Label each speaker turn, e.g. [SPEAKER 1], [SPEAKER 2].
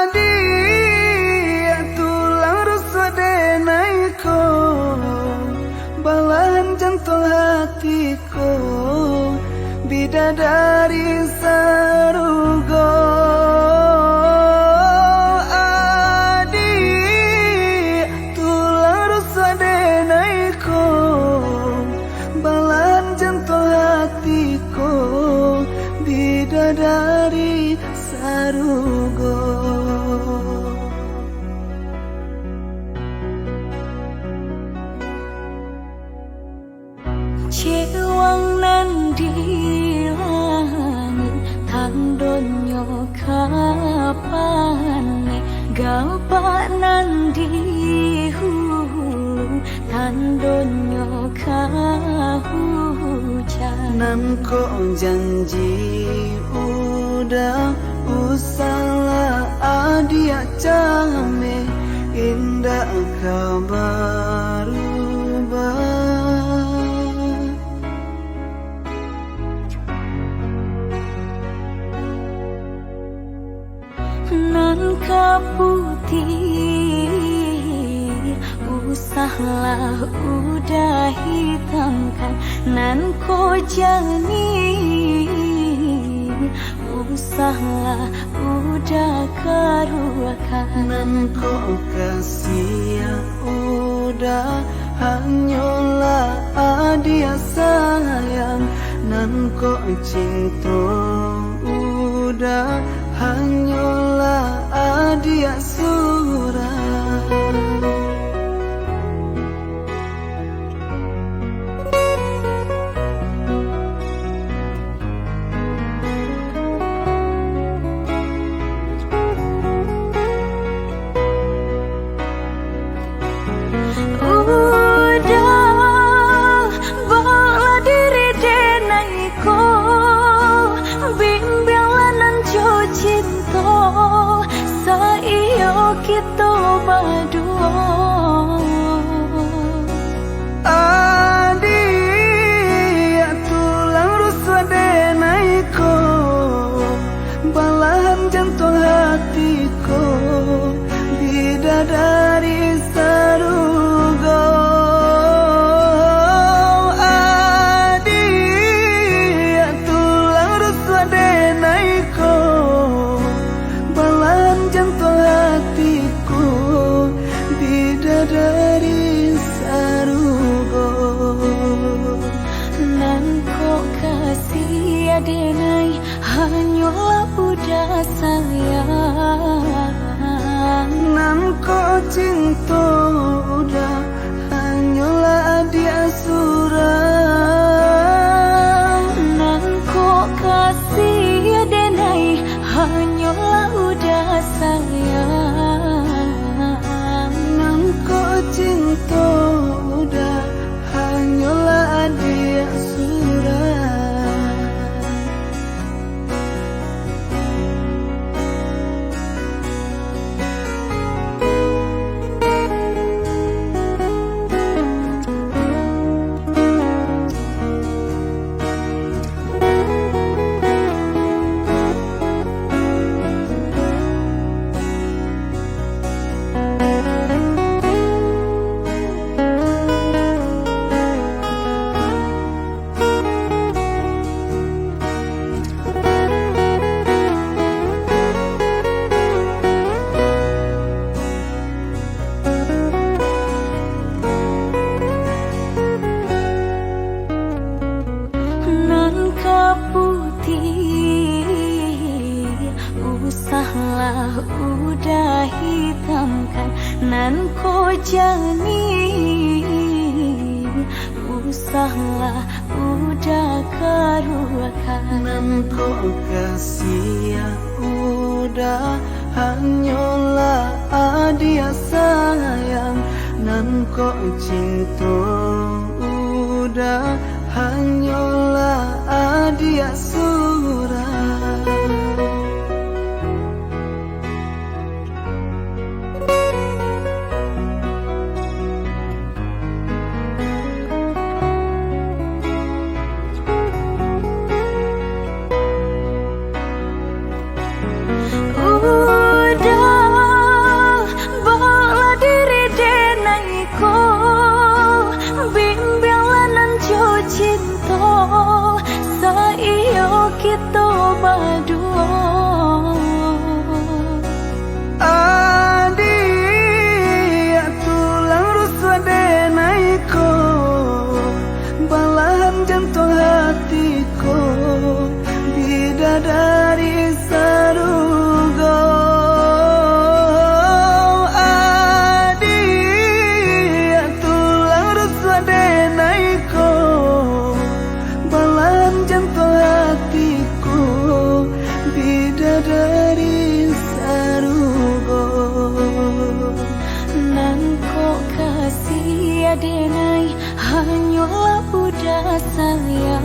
[SPEAKER 1] Adik tulang rusuk denaiku, balahan jantung hatiku, bidadari sarugo. Adik tulang rusuk denaiku, balahan jantung hatiku, bidadari sarugo.
[SPEAKER 2] Cewang nan di langit tandonyo kapane, gapak nan di hulu tandonyo kahujan.
[SPEAKER 1] Nan ko janji udah usahlah adia came, indah kabar ubah.
[SPEAKER 2] Nan kaputih usahlah udah hitamkan, nan ko jani usahlah udah karuakan.
[SPEAKER 1] Nan ko kasih udah hanyalah adia sayang, nan ko cinta udah hanyalah adia surah.
[SPEAKER 2] Udah bala diri denaiku, bimbinglah nan jo cinta, saiyo kita berdua.
[SPEAKER 1] Adik tulang rusuk denaiku, balahan jantung hatiku, bidadari sarugo. Adik tulang rusuk denaiku, balahan jantung hatiku, bidadari sarugo.
[SPEAKER 2] Nan ko kasih adenai hanyalah budak sayang,
[SPEAKER 1] Nan ko cinta udah hanyalah adia surah.
[SPEAKER 2] nan ko kasih adenai hanyalah budak sayang,
[SPEAKER 1] Nan ko cinta udah hanyalah adia surah.
[SPEAKER 2] nan kaputih usahlah udah hitamkan, nan ko jani usahlah udah karuakan.
[SPEAKER 1] Nan ko kasih udah hanyalah adia sayang, nan ko cinta udah hanyalah adia surah.
[SPEAKER 2] ya denai hanyalah udah sayang